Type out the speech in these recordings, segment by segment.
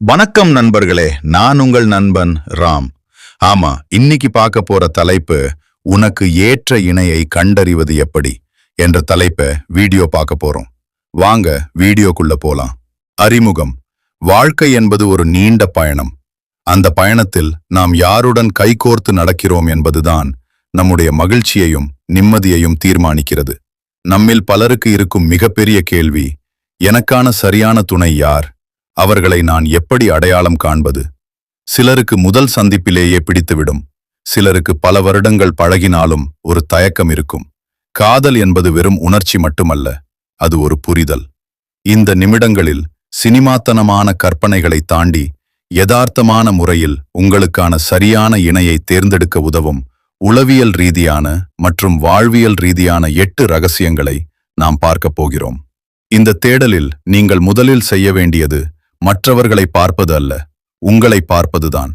வணக்கம் நண்பர்களே, நான் உங்கள் நண்பன் ராம். ஆமா, இன்னைக்கு பார்க்க போற தலைப்பு உனக்கு ஏற்ற இணையை கண்டறிவது எப்படி என்ற தலைப்பை வீடியோ பார்க்க போறோம். வாங்க வீடியோக்குள்ள போலாம். அறிமுகம். வாழ்க்கை என்பது ஒரு நீண்ட பயணம். அந்த பயணத்தில் நாம் யாருடன் கைகோர்த்து நடக்கிறோம் என்பதுதான் நம்முடைய மகிழ்ச்சியையும் நிம்மதியையும் தீர்மானிக்கிறது. நம்மில் பலருக்கு இருக்கும் மிகப்பெரிய கேள்வி, எனக்கான சரியான துணை யார்? அவர்களை நான் எப்படி அடையாளம் காண்பது? சிலருக்கு முதல் சந்திப்பிலேயே பிடித்துவிடும். சிலருக்கு பல வருடங்கள் பழகினாலும் ஒரு தயக்கம் இருக்கும். காதல் என்பது வெறும் உணர்ச்சி மட்டுமல்ல, அது ஒரு புரிதல். இந்த நிமிடங்களில் சினிமாத்தனமான கற்பனைகளை தாண்டி யதார்த்தமான முறையில் உங்களுக்கான சரியான இணையை தேர்ந்தெடுக்க உதவும் உளவியல் ரீதியான மற்றும் வாழ்வியல் ரீதியான 8 ரகசியங்களை நாம் பார்க்கப் போகிறோம். இந்த தேடலில் நீங்கள் முதலில் செய்ய வேண்டியது மற்றவர்களை பார்ப்பது அல்ல, உங்களை பார்ப்பதுதான்.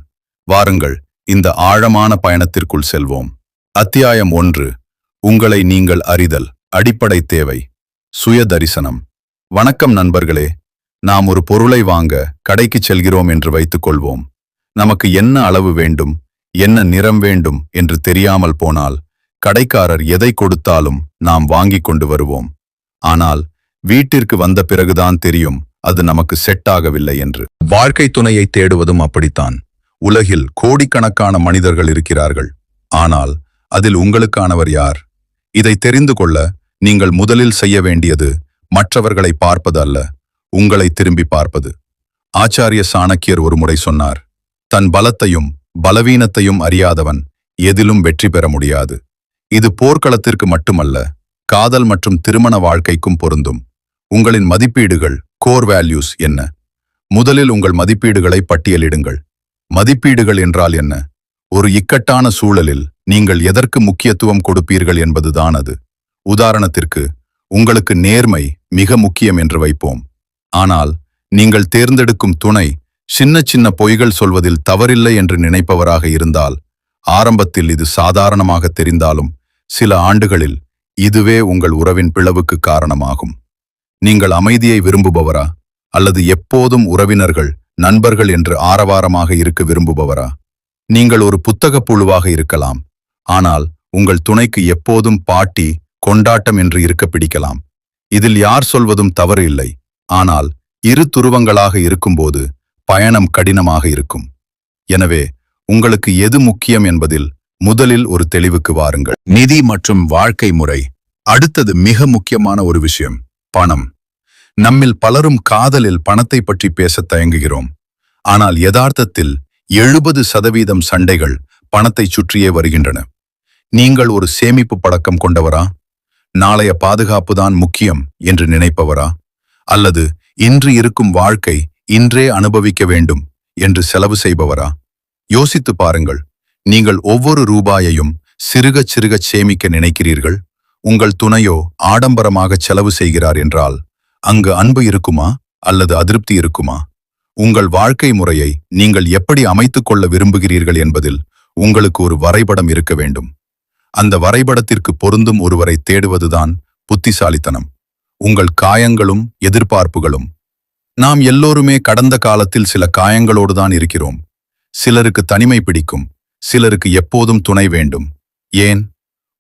வாருங்கள், இந்த ஆழமான பயணத்திற்குள் செல்வோம். அத்தியாயம் 1. உங்களை நீங்கள் அறிதல். அடிப்படை தேவை. சுய தரிசனம். வணக்கம் நண்பர்களே. நாம் ஒரு பொருளை வாங்க கடைக்கு செல்கிறோம் என்று வைத்துக் கொள்வோம். நமக்கு என்ன அளவு வேண்டும், என்ன நிறம் வேண்டும் என்று தெரியாமல் போனால் கடைக்காரர் எதை கொடுத்தாலும் நாம் வாங்கிக் கொண்டு வருவோம். ஆனால் வீட்டிற்கு வந்த பிறகுதான் தெரியும் அது நமக்கு செட் ஆகவில்லை என்று. வாழ்க்கை துணையை தேடுவதும் அப்படித்தான். உலகில் கோடிக்கணக்கான மனிதர்கள் இருக்கிறார்கள். ஆனால் அதில் உங்களுக்கானவர் யார்? இதை தெரிந்து கொள்ள நீங்கள் முதலில் செய்ய வேண்டியது மற்றவர்களை பார்ப்பது அல்ல, உங்களை திரும்பி பார்ப்பது. ஆச்சாரிய சாணக்கியர் ஒருமுறை சொன்னார், தன் பலத்தையும் பலவீனத்தையும் அறியாதவன் எதிலும் வெற்றி பெற முடியாது. இது போர்க்களத்திற்கு மட்டுமல்ல, காதல் மற்றும் திருமண வாழ்க்கைக்கும் பொருந்தும். உங்களின் மதிப்பீடுகள், கோர் வேல்யூஸ் என்ன? முதலில் உங்கள் மதிப்பீடுகளை பட்டியலிடுங்கள். மதிப்பீடுகள் என்றால் என்ன? ஒரு இக்கட்டான சூழலில் நீங்கள் எதற்கு முக்கியத்துவம் கொடுப்பீர்கள் என்பதுதான் அது. உதாரணத்திற்கு, உங்களுக்கு நேர்மை மிக முக்கியம் என்று வைப்போம். ஆனால் நீங்கள் தேர்ந்தெடுக்கும் துணை சின்ன சின்ன பொய்கள் சொல்வதில் தவறில்லை என்று நினைப்பவராக இருந்தால், ஆரம்பத்தில் இது சாதாரணமாக தெரிந்தாலும் சில ஆண்டுகளில் இதுவே உங்கள் உறவின் பிளவுக்கு காரணமாகும். நீங்கள் அமைதியை விரும்புபவரா, அல்லது எப்போதும் உறவினர்கள், நண்பர்கள் என்று ஆரவாரமாக இருக்க விரும்புபவரா? நீங்கள் ஒரு புத்தகப் புழுவாக இருக்கலாம், ஆனால் உங்கள் துணைக்கு எப்போதும் பாட்டி, கொண்டாட்டம் என்று இருக்க பிடிக்கலாம். இதில் யார் சொல்வதும் தவறு இல்லை. ஆனால் இரு துருவங்களாக இருக்கும்போது பயணம் கடினமாக இருக்கும். எனவே உங்களுக்கு எது முக்கியம் என்பதில் முதலில் ஒரு தெளிவுக்கு வாருங்கள். நிதி மற்றும் வாழ்க்கை முறை. அடுத்தது மிக முக்கியமான ஒரு விஷயம், பணம். நம்மில் பலரும் காதலில் பணத்தை பற்றி பேச தயங்குகிறோம். ஆனால் யதார்த்தத்தில் 70% சண்டைகள் பணத்தை சுற்றியே வருகின்றன. நீங்கள் ஒரு சேமிப்பு பழக்கம் கொண்டவரா? நாளைய பாதுகாப்பு தான் முக்கியம் என்று நினைப்பவரா? அல்லது இன்று இருக்கும் வாழ்க்கை இன்றே அனுபவிக்க வேண்டும் என்று செலவு செய்பவரா? யோசித்து பாருங்கள். நீங்கள் ஒவ்வொரு ரூபாயையும் சிறுகச் சிறுகச் சேமிக்க நினைக்கிறீர்கள். உங்கள் துணையோ ஆடம்பரமாக செலவு செய்கிறார் என்றால் அங்கு அன்பு இருக்குமா அல்லது அதிருப்தி இருக்குமா? உங்கள் வாழ்க்கை முறையை நீங்கள் எப்படி அமைத்துக் கொள்ள விரும்புகிறீர்கள் என்பதில் உங்களுக்கு ஒரு வரைபடம் இருக்க வேண்டும். அந்த வரைபடத்திற்கு பொருந்தும் ஒருவரை தேடுவதுதான் புத்திசாலித்தனம். உங்கள் காயங்களும் எதிர்பார்ப்புகளும். நாம் எல்லோருமே கடந்த காலத்தில் சில காயங்களோடுதான் இருக்கிறோம். சிலருக்கு தனிமை பிடிக்கும், சிலருக்கு எப்போதும் துணை வேண்டும். ஏன்?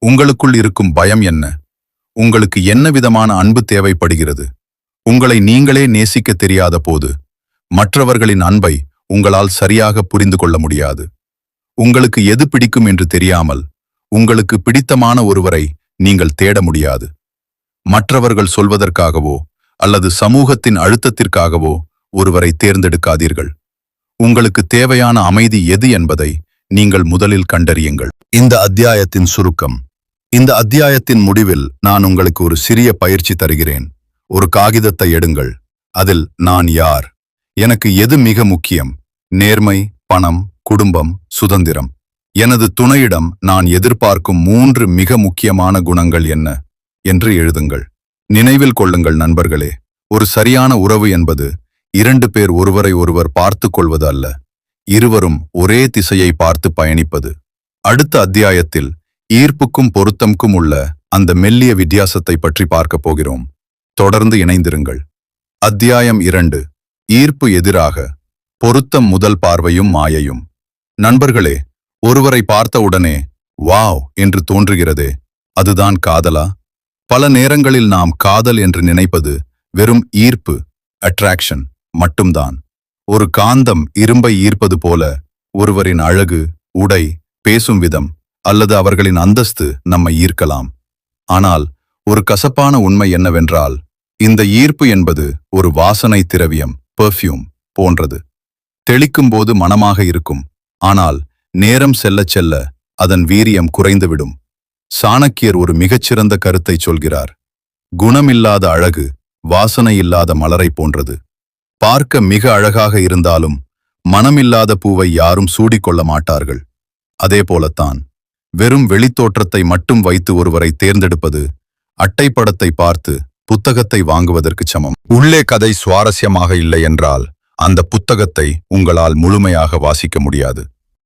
உங்களுக்குள் இருக்கும் பயம் என்ன? உங்களுக்கு என்ன விதமான அன்பு தேவைப்படுகிறது? உங்களை நீங்களே நேசிக்க தெரியாத போது மற்றவர்களின் அன்பை உங்களால் சரியாக புரிந்து கொள்ள முடியாது. உங்களுக்கு எது பிடிக்கும் என்று தெரியாமல் உங்களுக்கு பிடித்தமான ஒருவரை நீங்கள் தேட முடியாது. மற்றவர்கள் சொல்வதற்காகவோ அல்லது சமூகத்தின் அழுத்தத்திற்காகவோ ஒருவரை தேர்ந்தெடுக்காதீர்கள். உங்களுக்கு தேவையான அமைதி எது என்பதை நீங்கள் முதலில் கண்டறியுங்கள். இந்த அத்தியாயத்தின் சுருக்கம். இந்த அத்தியாயத்தின் முடிவில் நான் உங்களுக்கு ஒரு சிறிய பயிற்சி தருகிறேன். ஒரு காகிதத்தை எடுங்கள். அதில் நான் யார், எனக்கு எது மிக முக்கியம், நேர்மை, பணம், குடும்பம், சுதந்திரம், எனது துணையிடம் நான் எதிர்பார்க்கும் 3 மிக முக்கியமான குணங்கள் என்ன என்று எழுதுங்கள். நினைவில் கொள்ளுங்கள் நண்பர்களே, ஒரு சரியான உறவு என்பது 2 பேர் ஒருவரை ஒருவர் பார்த்து கொள்வது அல்ல, இருவரும் ஒரே திசையை பார்த்து பயணிப்பது. அடுத்த அத்தியாயத்தில் ஈர்ப்புக்கும் பொருத்தம்க்கும் உள்ள அந்த மெல்லிய வித்தியாசத்தை பற்றி பார்க்கப் போகிறோம். தொடர்ந்து இணைந்திருங்கள். அத்தியாயம் 2. ஈர்ப்பு எதிராக பொருத்தம் முதல் பார்வையும் மாயையும். நண்பர்களே, ஒருவரை பார்த்தவுடனே வாவ் என்று தோன்றுகிறதே, அதுதான் காதலா? பல நேரங்களில் நாம் காதல் என்று நினைப்பது வெறும் ஈர்ப்பு, அட்ராக்ஷன் மட்டும்தான். ஒரு காந்தம் இரும்பை ஈர்ப்பது போல ஒருவரின் அழகு, உடை, பேசும் விதம் அல்லது அவர்களின் அந்தஸ்து நம்மை ஈர்க்கலாம். ஆனால் ஒரு கசப்பான உண்மை என்னவென்றால், இந்த ஈர்ப்பு என்பது ஒரு வாசனை திரவியம், பெர்ஃப்யூம் போன்றது. தெளிக்கும் போது மணமாக இருக்கும், ஆனால் நேரம் செல்லச் செல்ல அதன் வீரியம் குறைந்துவிடும். சாணக்கியர் ஒரு மிகச்சிறந்த கருத்தை சொல்கிறார். குணமில்லாத அழகு வாசனை இல்லாத மலரை போன்றது. பார்க்க மிக அழகாக இருந்தாலும் மனமில்லாத பூவை யாரும் சூடிக்கொள்ள மாட்டார்கள். அதே போலத்தான் வெறும் வெளித்தோற்றத்தை மட்டும் வைத்து ஒருவரை தேர்ந்தெடுப்பது அட்டைப்படத்தை பார்த்து புத்தகத்தை வாங்குவதற்கு சமம். உள்ளே கதை சுவாரஸ்யமாக இல்லை என்றால் அந்த புத்தகத்தை உங்களால் முழுமையாக வாசிக்க முடியாது.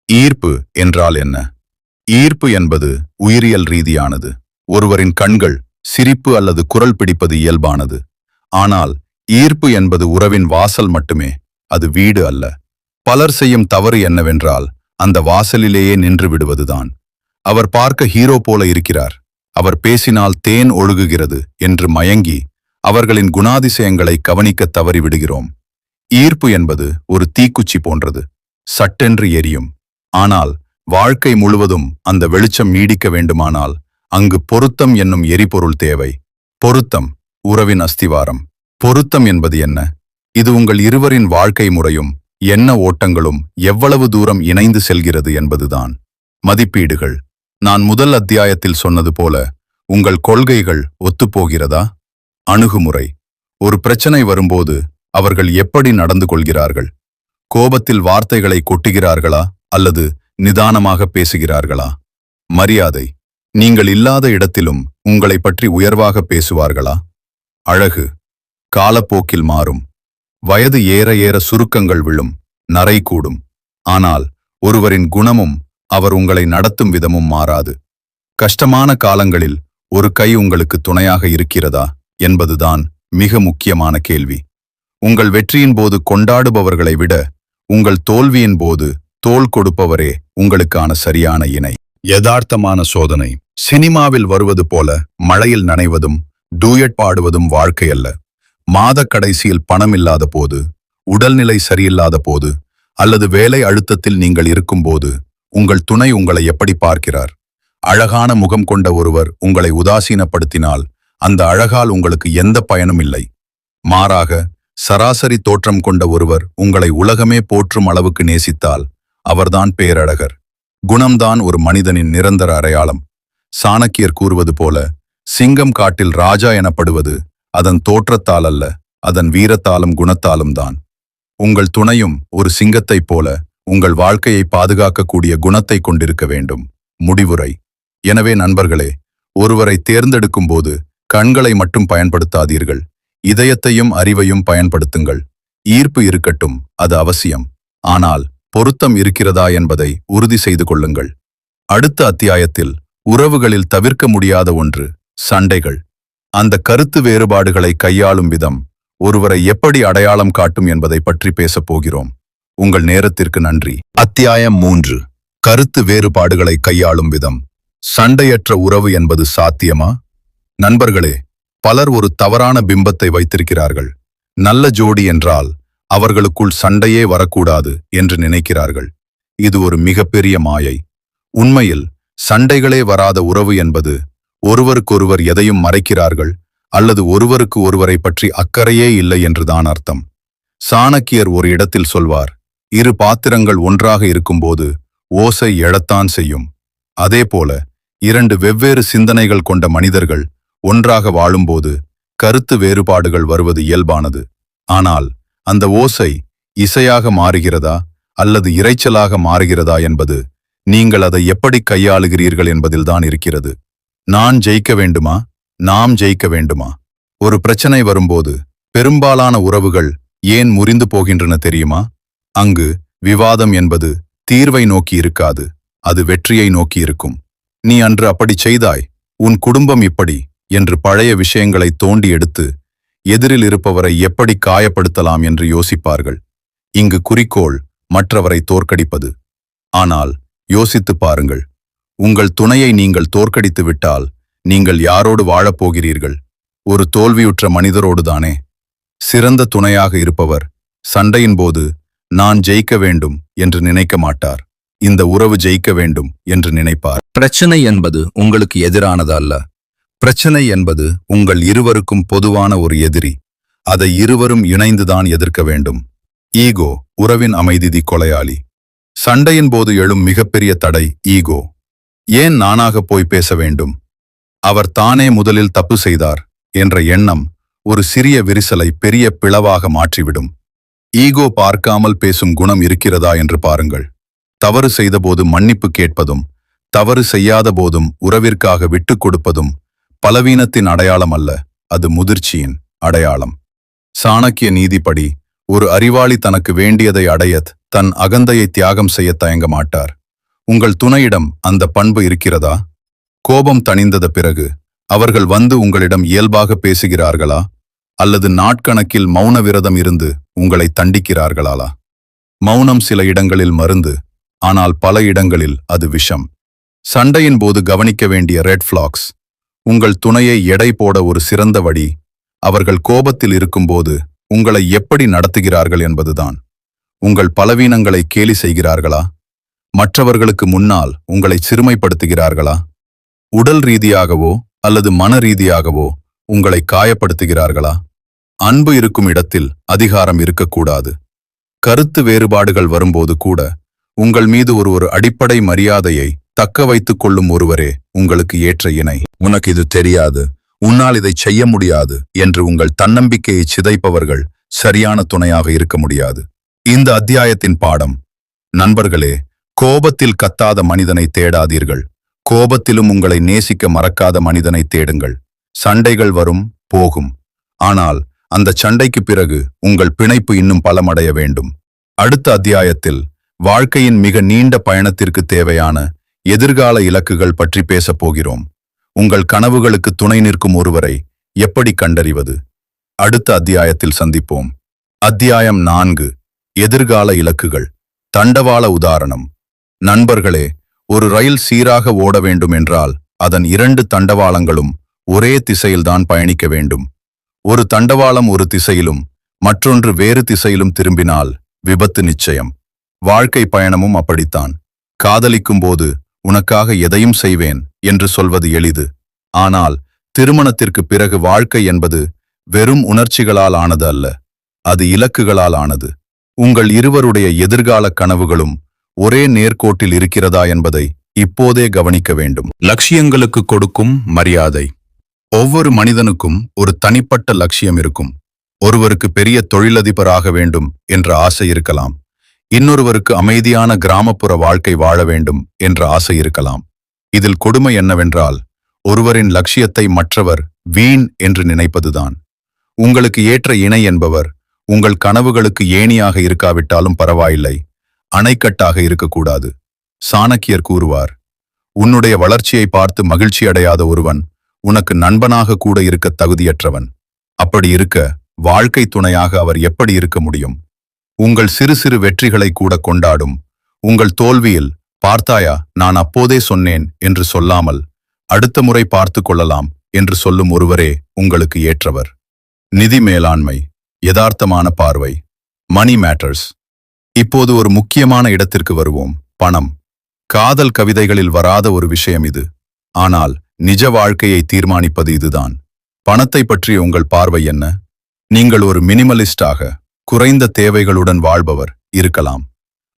ஈர்ப்பு என்றால் என்ன? ஈர்ப்பு என்பது உயிரியல் ரீதியானது. ஒருவரின் கண்கள், சிரிப்பு அல்லது குரல் பிடிப்பது இயல்பானது. ஆனால் ஈர்ப்பு என்பது உறவின் வாசல் மட்டுமே, அது வீடு அல்ல. பலர் செய்யும் தவறு என்னவென்றால் அந்த வாசலிலேயே நின்று விடுவதுதான். அவர் பார்க்க ஹீரோ போல இருக்கிறார், அவர் பேசினால் தேன் ஒழுகுகிறது என்று மயங்கி அவர்களின் குணாதிசயங்களை கவனிக்க தவறிவிடுகிறோம். ஈர்ப்பு என்பது ஒரு தீக்குச்சி போன்றது, சட்டென்று எரியும். ஆனால் வாழ்க்கை முழுவதும் அந்த வெளிச்சம் நீடிக்க வேண்டுமானால் அங்கு பொருத்தம் என்னும் எரிபொருள் தேவை. பொருத்தம் உறவின் அஸ்திவாரம். பொருத்தம் என்பது என்ன? இது உங்கள் இருவரின் வாழ்க்கை முறையும் எண்ண ஓட்டங்களும் எவ்வளவு தூரம் இணைந்து செல்கிறது என்பதுதான். மதிப்பீடுகள். நான் முதல் அத்தியாயத்தில் சொன்னது போல, உங்கள் கொள்கைகள் ஒத்துப்போகிறதா? அணுகுமுறை. ஒரு பிரச்சனை வரும்போது அவர்கள் எப்படி நடந்து கொள்கிறார்கள்? கோபத்தில் வார்த்தைகளை கொட்டுகிறார்களா அல்லது நிதானமாக பேசுகிறார்களா? மரியாதை. நீங்கள் இல்லாத இடத்திலும் உங்களை பற்றி உயர்வாக பேசுவார்களா? அழகு. காலப்போக்கில் மாறும். வயது ஏற ஏற சுருக்கங்கள் விழும், நரை கூடும். ஆனால் ஒருவரின் குணமும் அவர் உங்களை நடத்தும் விதமும் மாறாது. கஷ்டமான காலங்களில் ஒரு கை உங்களுக்கு துணையாக இருக்கிறதா என்பதுதான் மிக முக்கியமான கேள்வி. உங்கள் வெற்றியின் போது கொண்டாடுபவர்களை விட உங்கள் தோல்வியின் போது தோள் கொடுப்பவரே உங்களுக்கான சரியான இணை. யதார்த்தமான சோதனை. சினிமாவில் வருவது போல மழையில் நனைவதும் டூயட் பாடுவதும் வாழ்க்கையல்ல. மாத கடைசியில் பணம் இல்லாத போது, உடல்நிலை சரியில்லாத போது அல்லது வேலை அழுத்தத்தில் நீங்கள் இருக்கும்போது உங்கள் துணை உங்களை எப்படி பார்க்கிறார்? அழகான முகம் கொண்ட ஒருவர் உங்களை உதாசீனப்படுத்தினால் அந்த அழகால் உங்களுக்கு எந்த பயனும் இல்லை. மாறாக சராசரி தோற்றம் கொண்ட ஒருவர் உங்களை உலகமே போற்றும் அளவுக்கு நேசித்தால் அவர்தான் பேரழகர். குணம்தான் ஒரு மனிதனின் நிரந்தர அடையாளம். சாணக்கியர் கூறுவது போல, சிங்கம் காட்டில் ராஜா எனப்படுவது அதன் தோற்றத்தால் அல்ல, அதன் வீரத்தாலும் குணத்தாலும் தான். உங்கள் துணையும் ஒரு சிங்கத்தைப் போல உங்கள் வாழ்க்கையை பாதுகாக்கக்கூடிய குணத்தை கொண்டிருக்க வேண்டும். முடிவுரை. எனவே நண்பர்களே, ஒருவரை தேர்ந்தெடுக்கும் போது கண்களை மட்டும் பயன்படுத்தாதீர்கள், இதயத்தையும் அறிவையும் பயன்படுத்துங்கள். ஈர்ப்பு இருக்கட்டும், அது அவசியம். ஆனால் பொருத்தம் இருக்கிறதா என்பதை உறுதி செய்து கொள்ளுங்கள். அடுத்த அத்தியாயத்தில் உறவுகளில் தவிர்க்க முடியாத ஒன்று சண்டைகள். அந்த கருத்து வேறுபாடுகளை கையாளும் விதம் ஒருவரை எப்படி அடையாளம் காட்டும் என்பதை பற்றி பேசப் போகிறோம். உங்கள் நேரத்திற்கு நன்றி. அத்தியாயம் 3. கருத்து வேறுபாடுகளை கையாளும் விதம். சண்டையற்ற உறவு என்பது சாத்தியமா? நண்பர்களே, பலர் ஒரு தவறான பிம்பத்தை வைத்திருக்கிறார்கள். நல்ல ஜோடி என்றால் அவர்களுக்குள் சண்டையே வரக்கூடாது என்று நினைக்கிறார்கள். இது ஒரு மிகப்பெரிய மாயை. உண்மையில் சண்டைகளே வராத உறவு என்பது ஒருவருக்கொருவர் எதையும் மறைக்கிறார்கள் அல்லது ஒருவருக்கு ஒருவரை பற்றி அக்கறையே இல்லை என்றுதான் அர்த்தம். சாணக்கியர் ஒரு இடத்தில் சொல்வார், இரு பாத்திரங்கள் ஒன்றாக இருக்கும்போது ஓசை எழத்தான் செய்யும். அதேபோல இரண்டு வெவ்வேறு சிந்தனைகள் கொண்ட மனிதர்கள் ஒன்றாக வாழும்போது கருத்து வேறுபாடுகள் வருவது இயல்பானது. ஆனால் அந்த ஓசை இசையாக மாறுகிறதா அல்லது இரைச்சலாக மாறுகிறதா என்பது நீங்கள் அதை எப்படி கையாளுகிறீர்கள் என்பதில்தான் இருக்கிறது. நான் ஜெயிக்க வேண்டுமா, நாம் ஜெயிக்க வேண்டுமா? ஒரு பிரச்சனை வரும்போது பெரும்பாலான உறவுகள் ஏன் முறிந்து போகின்றன தெரியுமா? அங்கு விவாதம் என்பது தீர்வை நோக்கி இருக்காது, அது வெற்றியை நோக்கி இருக்கும். நீ அன்று அப்படி செய்தாய், உன் குடும்பம் இப்படி என்று பழைய விஷயங்களை தோண்டி எடுத்து எதிரில் இருப்பவரை எப்படி காயப்படுத்தலாம் என்று யோசிப்பார்கள். இங்கு குறிக்கோள் மற்றவரை தோற்கடிப்பது. ஆனால் யோசித்துப் பாருங்கள், உங்கள் துணையை நீங்கள் தோற்கடித்து விட்டால் நீங்கள் யாரோடு வாழப்போகிறீர்கள்? ஒரு தோல்வியுற்ற மனிதரோடுதானே. சிறந்த துணையாக இருப்பவர் சண்டையின் போது நான் ஜெயிக்க வேண்டும் என்று நினைக்க மாட்டார், இந்த உறவு ஜெயிக்க வேண்டும் என்று நினைப்பார். பிரச்சனை என்பது உங்களுக்கு எதிரானது அல்ல. பிரச்சனை என்பது உங்கள் இருவருக்கும் பொதுவான ஒரு எதிரி. அதை இருவரும் இணைந்துதான் எதிர்க்க வேண்டும். ஈகோ உறவின் அமைதி கொலையாளி. சண்டையின் போது எழும் மிகப்பெரிய தடை ஈகோ. ஏன் நானாக போய் பேச வேண்டும்? அவர் தானே முதலில் தப்பு செய்தார் என்ற எண்ணம் ஒரு சிறிய விரிசலை பெரிய பிளவாக மாற்றிவிடும். ஈகோ பார்க்காமல் பேசும் குணம் இருக்கிறதா என்று பாருங்கள். தவறு செய்தபோது மன்னிப்பு கேட்பதும், தவறு செய்யாத போதும் உறவிற்காக விட்டுக் கொடுப்பதும் பலவீனத்தின் அடையாளம் அல்ல, அது முதிர்ச்சியின் அடையாளம். சாணக்கிய நீதிப்படி ஒரு அறிவாளி தனக்கு வேண்டியதை அடையத் தன் அகந்தையை தியாகம் செய்ய தயங்க மாட்டார். உங்கள் துணையிடம் அந்த பண்பு இருக்கிறதா? கோபம் தணிந்தத பிறகு அவர்கள் வந்து உங்களிடம் இயல்பாக பேசுகிறார்களா? அல்லது நாட்கணக்கில் மௌன விரதம் இருந்து உங்களை தண்டிக்கிறார்களா? மௌனம் சில இடங்களில் மருந்து, ஆனால் பல இடங்களில் அது விஷம். சண்டையின் போது கவனிக்க வேண்டிய ரெட் ஃபிளாக்ஸ். உங்கள் துணையை எடை போட ஒரு சிறந்த வழி அவர்கள் கோபத்தில் இருக்கும்போது உங்களை எப்படி நடத்துகிறார்கள் என்பதுதான். உங்கள் பலவீனங்களை கேலி செய்கிறார்களா? மற்றவர்களுக்கு முன்னால் உங்களை சிறுமைப்படுத்துகிறார்களா? உடல் ரீதியாகவோ அல்லது மன ரீதியாகவோ உங்களை காயப்படுத்துகிறார்களா? அன்பு இருக்கும் இடத்தில் அதிகாரம் இருக்கக்கூடாது. கருத்து வேறுபாடுகள் வரும்போது கூட உங்கள் மீது ஒரு அடிப்படை மரியாதையை தக்க வைத்துக் கொள்ளும் ஒருவரே உங்களுக்கு ஏற்ற இணை. உனக்கு இது தெரியாது, உன்னால் இதை செய்ய முடியாது என்று உங்கள் தன்னம்பிக்கையை சிதைப்பவர்கள் சரியான துணையாக இருக்க முடியாது. இந்த அத்தியாயத்தின் பாடம்: நண்பர்களே, கோபத்தில் கத்தாத மனிதனை தேடாதீர்கள். கோபத்திலும் உங்களை நேசிக்க மறக்காத மனிதனை தேடுங்கள். சண்டைகள் வரும், போகும். ஆனால் அந்த சண்டைக்கு பிறகு உங்கள் பிணைப்பு இன்னும் பலமடைய வேண்டும். அடுத்த அத்தியாயத்தில் வாழ்க்கையின் மிக நீண்ட பயணத்திற்கு தேவையான எதிர்கால இலக்குகள் பற்றி பேசப் போகிறோம். உங்கள் கனவுகளுக்கு துணை நிற்கும் ஒருவரை எப்படி கண்டறிவது? அடுத்த அத்தியாயத்தில் சந்திப்போம். அத்தியாயம் 4: எதிர்கால இலக்குகள். தண்டவாள உதாரணம். நண்பர்களே, ஒரு ரயில் சீராக ஓட வேண்டும் என்றால் அதன் 2 தண்டவாளங்களும் ஒரே திசையில்தான் பயணிக்க வேண்டும். ஒரு தண்டவாளம் ஒரு திசையிலும் மற்றொன்று வேறு திசையிலும் திரும்பினால் விபத்து நிச்சயம். வாழ்க்கை பயணமும் அப்படித்தான். காதலிக்கும் போது உனக்காக எதையும் செய்வேன் என்று சொல்வது எளிது. ஆனால் திருமணத்திற்கு பிறகு வாழ்க்கை என்பது வெறும் உணர்ச்சிகளால் ஆனது அல்ல, அது இலக்குகளால் ஆனது. உங்கள் இருவருடைய எதிர்கால கனவுகளும் ஒரே நேர்கோட்டில் இருக்கிறதா என்பதை இப்போதே கவனிக்க வேண்டும். லட்சியங்களுக்கு கொடுக்கும் மரியாதை. ஒவ்வொரு மனிதனுக்கும் ஒரு தனிப்பட்ட லட்சியம் இருக்கும். ஒருவருக்கு பெரிய தொழிலதிபராக வேண்டும் என்ற ஆசை இருக்கலாம். இன்னொருவருக்கு அமைதியான கிராமப்புற வாழ்க்கை வாழ வேண்டும் என்ற ஆசை இருக்கலாம். இதில் கொடுமை என்னவென்றால், ஒருவரின் லட்சியத்தை மற்றவர் வீண் என்று நினைப்பதுதான். உங்களுக்கு ஏற்ற இணை என்பவர் உங்கள் கனவுகளுக்கு ஏணியாக இருக்காவிட்டாலும் பரவாயில்லை, அணைக்கட்டாக இருக்கக்கூடாது. சாணக்கியர் கூறுவார், உன்னுடைய வளர்ச்சியை பார்த்து மகிழ்ச்சி அடையாத ஒருவன் உனக்கு நண்பனாக கூட இருக்க தகுதியற்றவன். அப்படி இருக்க வாழ்க்கை துணையாக அவர் எப்படி இருக்க முடியும்? உங்கள் சிறு சிறு வெற்றிகளை கூட கொண்டாடும், உங்கள் தோல்வியில் பார்த்தாயா நான் அப்போதே சொன்னேன் என்று சொல்லாமல் அடுத்த முறை பார்த்து கொள்ளலாம் என்று சொல்லும் ஒருவரே உங்களுக்கு ஏற்றவர். நிதி மேலாண்மை. யதார்த்தமான பார்வை. Money matters. இப்போது ஒரு முக்கியமான இடத்திற்கு வருவோம்: பணம். காதல் கவிதைகளில் வராத ஒரு விஷயம் இது. ஆனால் நிஜ வாழ்க்கையை தீர்மானிப்பது இதுதான். பணத்தை பற்றிய உங்கள் பார்வை என்ன? நீங்கள் ஒரு மினிமலிஸ்டாக குறைந்த தேவைகளுடன் வாழ்பவர் இருக்கலாம்.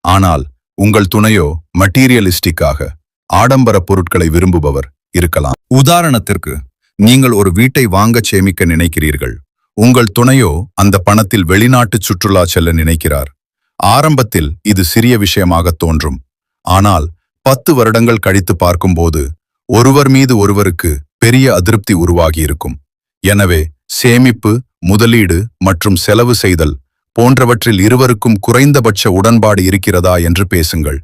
ஆனால் உங்கள் துணையோ மட்டீரியலிஸ்டிக்காக ஆடம்பர பொருட்களை விரும்புபவர் இருக்கலாம். உதாரணத்திற்கு, நீங்கள் ஒரு வீட்டை வாங்க சேமிக்க நினைக்கிறீர்கள். உங்கள் துணையோ அந்த பணத்தில் வெளிநாட்டு சுற்றுலா செல்ல நினைக்கிறார். ஆரம்பத்தில் இது சிறிய விஷயமாக தோன்றும். ஆனால் 10 வருடங்கள் கழித்து பார்க்கும்போது ஒருவர் மீது ஒருவருக்கு பெரிய அதிருப்தி உருவாகியிருக்கும். எனவே சேமிப்பு, முதலீடு மற்றும் செலவு செய்தல் போன்றவற்றில் இருவருக்கும் குறைந்தபட்ச உடன்பாடு இருக்கிறதா என்று பேசுங்கள்.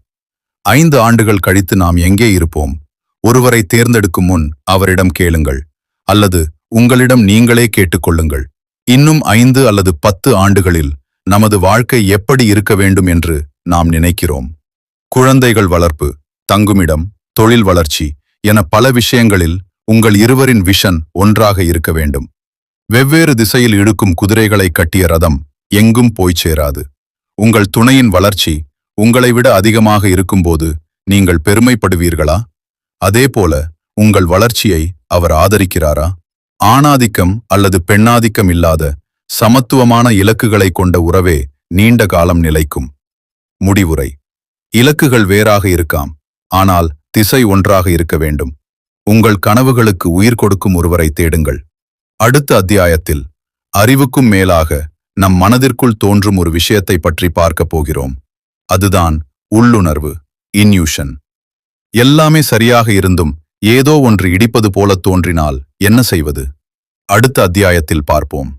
5 ஆண்டுகள் கழித்து நாம் எங்கே இருப்போம்? ஒருவரை தேர்ந்தெடுக்கும் முன் அவரிடம் கேளுங்கள், அல்லது உங்களிடம் நீங்களே கேட்டுக்கொள்ளுங்கள். இன்னும் 5 அல்லது 10 ஆண்டுகளில் நமது வாழ்க்கை எப்படி இருக்க வேண்டும் என்று நாம் நினைக்கிறோம். குழந்தைகள் வளர்ப்பு, தங்குமிடம், தொழில் வளர்ச்சி என பல விஷயங்களில் உங்கள் இருவரின் விஷன் ஒன்றாக இருக்க வேண்டும். வெவ்வேறு திசையில் இழுக்கும் குதிரைகளை கட்டிய ரதம் எங்கும் போய் சேராது. உங்கள் துணையின் வளர்ச்சி உங்களை விட அதிகமாக இருக்கும்போது நீங்கள் பெருமைப்படுவீர்களா? அதேபோல உங்கள் வளர்ச்சியை அவர் ஆதரிக்கிறாரா? ஆணாதிக்கம் அல்லது பெண்ணாதிக்கம் இல்லாத சமத்துவமான இலக்குகளை கொண்ட உறவே நீண்ட காலம் நிலைக்கும். முடிவுரை: இலக்குகள் வேறாக இருக்காம், ஆனால் திசை ஒன்றாக இருக்க வேண்டும். உங்கள் கனவுகளுக்கு உயிர் கொடுக்கும் ஒருவரை தேடுங்கள். அடுத்த அத்தியாயத்தில் அறிவுக்கும் மேலாக நம் மனதிற்குள் தோன்றும் ஒரு விஷயத்தை பற்றி பார்க்கப் போகிறோம். அதுதான் உள்ளுணர்வு, இன்யூஷன். எல்லாமே சரியாக இருந்தும் ஏதோ ஒன்று இடிப்பது போல தோன்றினால் என்ன செய்வது? அடுத்த அத்தியாயத்தில் பார்ப்போம்.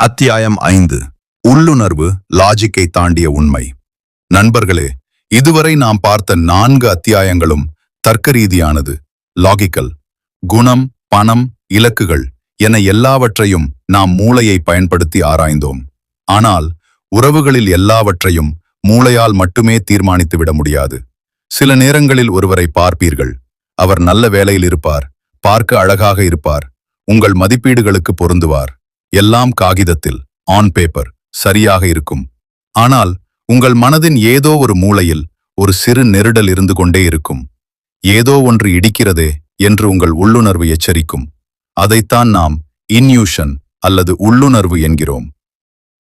அத்தியாயம் 5: உள்ளுணர்வு, லாஜிக்கை தாண்டிய உண்மை. நண்பர்களே, இதுவரை நாம் பார்த்த 4 அத்தியாயங்களும் தர்க்கரீதியானது, லாகிக்கல். குணம், பணம், இலக்குகள் என எல்லாவற்றையும் நாம் மூளையை பயன்படுத்தி ஆராய்ந்தோம். ஆனால் உறவுகளில் எல்லாவற்றையும் மூளையால் மட்டுமே தீர்மானித்து விட முடியாது. சில நேரங்களில் ஒருவரை பார்ப்பீர்கள். அவர் நல்ல வேலையில் இருப்பார், பார்க்க அழகாக இருப்பார், உங்கள் மதிப்பீடுகளுக்கு பொருந்துவார். எல்லாம் காகிதத்தில், ஆன் பேப்பர் சரியாக இருக்கும். ஆனால் உங்கள் மனதின் ஏதோ ஒரு மூலையில் ஒரு சிறு நெருடல் இருந்து கொண்டே இருக்கும். ஏதோ ஒன்று இடிக்கிறதே என்று உங்கள் உள்ளுணர்வு எச்சரிக்கும். அதைத்தான் நாம் இன்யூஷன் அல்லது உள்ளுணர்வு என்கிறோம்.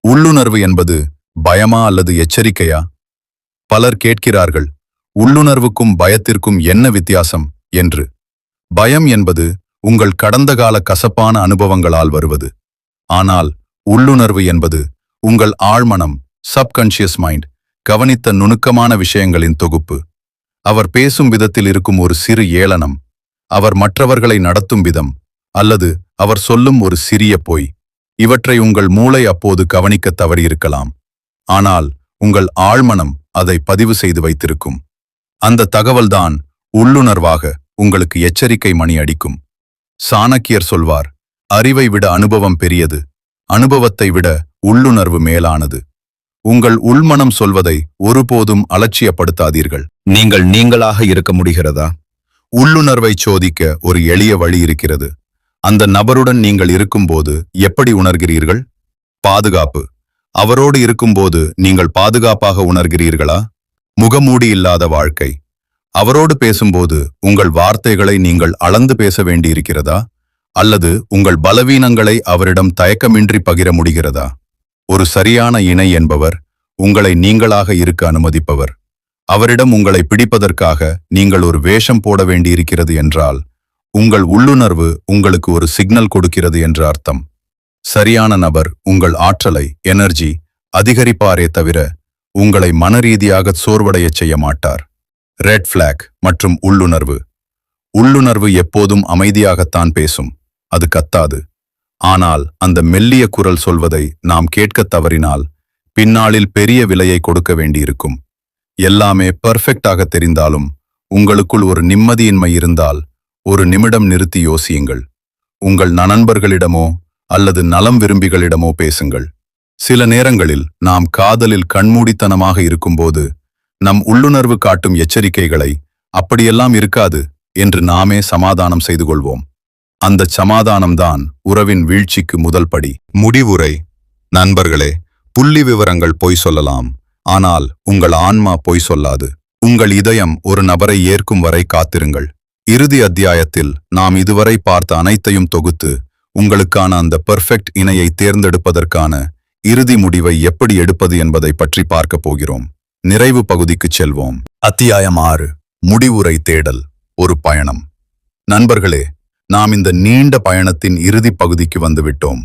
உள்ளுணர்வு என்பது பயமா அல்லது எச்சரிக்கையா? பலர் கேட்கிறார்கள், உள்ளுணர்வுக்கும் பயத்திற்கும் என்ன வித்தியாசம் என்று. பயம் என்பது உங்கள் கடந்த கால கசப்பான அனுபவங்களால் வருவது. ஆனால் உள்ளுணர்வு என்பது உங்கள் ஆழ்மனம், சப்கான்ஷியஸ் மைண்ட், கவனித்த நுணுக்கமான விஷயங்களின் தொகுப்பு. அவர் பேசும் விதத்தில் இருக்கும் ஒரு சிறு ஏளனம், அவர் மற்றவர்களை நடத்தும் விதம், அல்லது அவர் சொல்லும் ஒரு சிறிய பொய். இவற்றை உங்கள் மூளை அப்போது கவனிக்க தவறியிருக்கலாம். ஆனால் உங்கள் ஆழ்மனம் அதை பதிவு செய்து வைத்திருக்கும். அந்த தகவல்தான் உள்ளுணர்வாக உங்களுக்கு எச்சரிக்கை மணி அடிக்கும். சாணக்கியர் சொல்வார், அறிவை விட அனுபவம் பெரியது, அனுபவத்தை விட உள்ளுணர்வு மேலானது. உங்கள் உள்மனம் சொல்வதை ஒருபோதும் அலட்சியப்படுத்தாதீர்கள். நீங்கள் நீங்களாக இருக்க முடிகிறதா? உள்ளுணர்வை சோதிக்க ஒரு எளிய வழி இருக்கிறது. அந்த நபருடன் நீங்கள் இருக்கும்போது எப்படி உணர்கிறீர்கள்? பாதுகாப்பு. அவரோடு இருக்கும்போது நீங்கள் பாதுகாப்பாக உணர்கிறீர்களா? முகமூடி இல்லாத வாழ்க்கை. அவரோடு பேசும்போது உங்கள் வார்த்தைகளை நீங்கள் அளந்து பேச வேண்டியிருக்கிறதா? அல்லது உங்கள் பலவீனங்களை அவரிடம் தயக்கமின்றி பகிர முடிகிறதா? ஒரு சரியான இணை என்பவர் உங்களை நீங்களாக இருக்க அனுமதிப்பவர். அவரிடம் உங்களை பிடிப்பதற்காக நீங்கள் ஒரு வேஷம் போட வேண்டியிருக்கிறது என்றால், உங்கள் உள்ளுணர்வு உங்களுக்கு ஒரு சிக்னல் கொடுக்கிறது என்று அர்த்தம். சரியான நபர் உங்கள் ஆற்றலை, எனர்ஜி அதிகரிப்பாரே தவிர உங்களை மனரீதியாக சோர்வடையச் செய்ய மாட்டார். ரெட் ஃபிளாக் மற்றும் உள்ளுணர்வு. உள்ளுணர்வு எப்போதும் அமைதியாகத்தான் பேசும், அது கத்தாது. ஆனால் அந்த மெல்லிய குரல் சொல்வதை நாம் கேட்கத் தவறினால் பின்னாளில் பெரிய விலையை கொடுக்க வேண்டியிருக்கும். எல்லாமே பெர்ஃபெக்டாக தெரிந்தாலும் உங்களுக்குள் ஒரு நிம்மதியின்மை இருந்தால் ஒரு நிமிடம் நிறுத்தி யோசியுங்கள். உங்கள் நண்பர்களிடமோ அல்லது நலம் விரும்பிகளிடமோ பேசுங்கள். சில நேரங்களில் நாம் காதலில் கண்மூடித்தனமாக இருக்கும்போது நம் உள்ளுணர்வு காட்டும் எச்சரிக்கைகளை அப்படியெல்லாம் இருக்காது என்று நாமே சமாதானம் செய்து கொள்வோம். அந்த சமாதானம்தான் உறவின் வீழ்ச்சிக்கு முதல் படி. முடிவுரை: நண்பர்களே, புள்ளி விவரங்கள் பொய் சொல்லலாம், ஆனால் உங்கள் ஆன்மா பொய் சொல்லாது. உங்கள் இதயம் ஒரு நபரை ஏற்கும் வரை காத்திருங்கள். இறுதி அத்தியாயத்தில் நாம் இதுவரை பார்த்த அனைத்தையும் தொகுத்து உங்களுக்கான அந்த பெர்ஃபெக்ட் இணையை தேர்ந்தெடுப்பதற்கான இறுதி முடிவை எப்படி எடுப்பது என்பதை பற்றி பார்க்கப் போகிறோம். நிறைவு பகுதிக்குச் செல்வோம். அத்தியாயம் 6: முடிவுரை தேடல், ஒரு பயணம். நண்பர்களே, நாம் இந்த நீண்ட பயணத்தின் இறுதி பகுதிக்கு வந்துவிட்டோம்.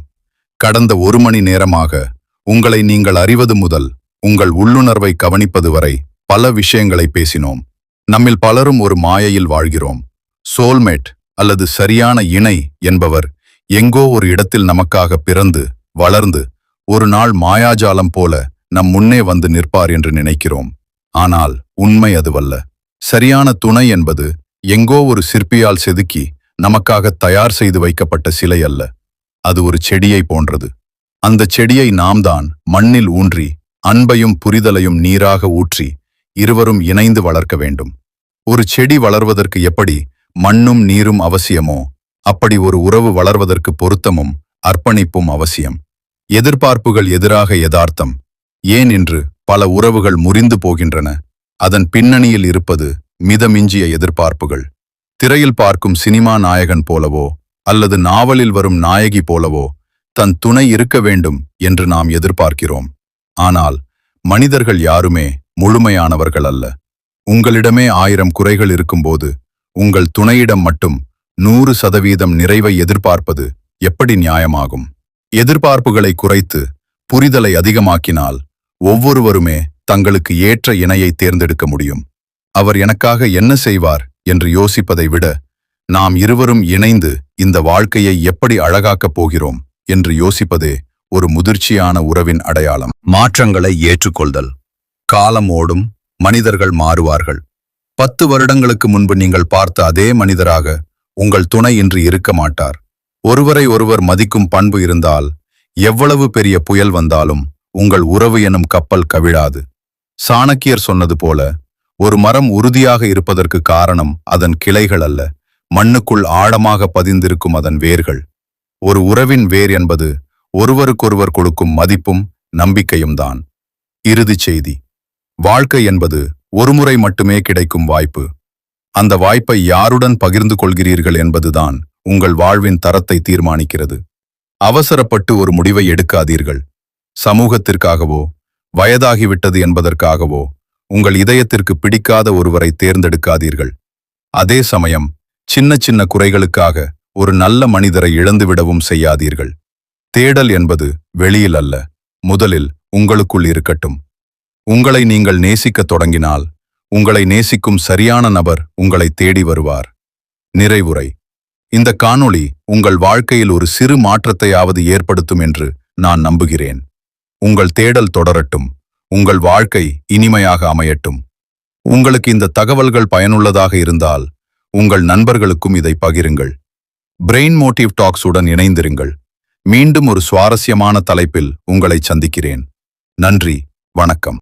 கடந்த 1 மணி நேரமாக உங்களை நீங்கள் அறிவது முதல் உங்கள் உள்ளுணர்வை கவனிப்பது வரை பல விஷயங்களை பேசினோம். நம்மில் பலரும் ஒரு மாயையில் வாழ்கிறோம். சோல்மேட் அல்லது சரியான இணை என்பவர் எங்கோ ஒரு இடத்தில் நமக்காக பிறந்து வளர்ந்து ஒரு நாள் மாயாஜாலம் போல நம் முன்னே வந்து நிற்பார் என்று நினைக்கிறோம். ஆனால் உண்மை அதுவல்ல. சரியான துணை என்பது எங்கோ ஒரு சிற்பியால் செதுக்கி நமக்காக தயார் செய்து வைக்கப்பட்ட சிலை அல்ல. அது ஒரு செடியை போன்றது. அந்த செடியை நாம் தான் மண்ணில் ஊன்றி அன்பையும் புரிதலையும் நீராக ஊற்றி இருவரும் இணைந்து வளர்க்க வேண்டும். ஒரு செடி வளர்வதற்கு எப்படி மண்ணும் நீரும் அவசியமோ அப்படி ஒரு உறவு வளர்வதற்கு பொருத்தமும் அர்ப்பணிப்பும் அவசியம். எதிர்பார்ப்புகள் எதிராக யதார்த்தம். ஏன் இன்று பல உறவுகள் முறிந்து போகின்றன? அதன் பின்னணியில் இருப்பது மிதமிஞ்சிய எதிர்பார்ப்புகள். திரையில் பார்க்கும் சினிமா நாயகன் போலவோ அல்லது நாவலில் வரும் நாயகி போலவோ தன் துணை இருக்க வேண்டும் என்று நாம் எதிர்பார்க்கிறோம். ஆனால் மனிதர்கள் யாருமே முழுமையானவர்கள் அல்ல. உங்களிடமே 1000 குறைகள் இருக்கும்போது உங்கள் துணையிடம் மட்டும் 100% நிறைவை எதிர்பார்ப்பது எப்படி நியாயமாகும்? எதிர்பார்ப்புகளை குறைத்து புரிதலை அதிகமாக்கினால் ஒவ்வொருவருமே தங்களுக்கு ஏற்ற இணையை தேர்ந்தெடுக்க முடியும். அவர் எனக்காக என்ன செய்வார் என்று யோசிப்பதை விட நாம் இருவரும் இணைந்து இந்த வாழ்க்கையை எப்படி அழகாக்கப் போகிறோம் என்று யோசிப்பதே ஒரு முதிர்ச்சியான உறவின் அடையாளம். மாற்றங்களை ஏற்றுக்கொள்தல். காலம் ஓடும், மனிதர்கள் மாறுவார்கள். 10 வருடங்களுக்கு முன்பு நீங்கள் பார்த்த அதே மனிதராக உங்கள் துணை இன்று இருக்க மாட்டார். ஒருவரை ஒருவர் மதிக்கும் பண்பு இருந்தால் எவ்வளவு பெரிய புயல் வந்தாலும் உங்கள் உறவு எனும் கப்பல் கவிழாது. சாணக்கியர் சொன்னது போல, ஒரு மரம் உறுதியாக இருப்பதற்கு காரணம் அதன் கிளைகள் அல்ல, மண்ணுக்குள் ஆழமாக பதிந்திருக்கும் அதன் வேர்கள். ஒரு உறவின் வேர் என்பது ஒருவருக்கொருவர் கொடுக்கும் மதிப்பும் நம்பிக்கையும் தான். இறுதிச் செய்தி: வாழ்க்கை என்பது ஒருமுறை மட்டுமே கிடைக்கும் வாய்ப்பு. அந்த வாய்ப்பை யாருடன் பகிர்ந்து கொள்கிறீர்கள் என்பதுதான் உங்கள் வாழ்வின் தரத்தை தீர்மானிக்கிறது. அவசரப்பட்டு ஒரு முடிவை எடுக்காதீர்கள். சமூகத்திற்காகவோ வயதாகிவிட்டது என்பதற்காகவோ உங்கள் இதயத்திற்கு பிடிக்காத ஒருவரை தேர்ந்தெடுக்காதீர்கள். அதே சமயம் சின்ன சின்ன குறைகளுக்காக ஒரு நல்ல மனிதரை இழந்துவிடவும் செய்யாதீர்கள். தேடல் என்பது வெளியில் அல்ல, முதலில் உங்களுக்குள் இருக்கட்டும். உங்களை நீங்கள் நேசிக்கத் தொடங்கினால் உங்களை நேசிக்கும் சரியான நபர் உங்களை தேடி வருவார். நிறைவுரை: இந்த காணொளி உங்கள் வாழ்க்கையில் ஒரு சிறு மாற்றத்தையாவது ஏற்படுத்தும் என்று நான் நம்புகிறேன். உங்கள் தேடல் தொடரட்டும், உங்கள் வாழ்க்கை இனிமையாக அமையட்டும். உங்களுக்கு இந்த தகவல்கள் பயனுள்ளதாக இருந்தால் உங்கள் நண்பர்களுக்கும் இதை பகிருங்கள். பிரெயின் மோட்டிவ் டாக்ஸ் உடன் இணைந்திருங்கள். மீண்டும் ஒரு சுவாரஸ்யமான தலைப்பில் உங்களை சந்திக்கிறேன். நன்றி, வணக்கம்.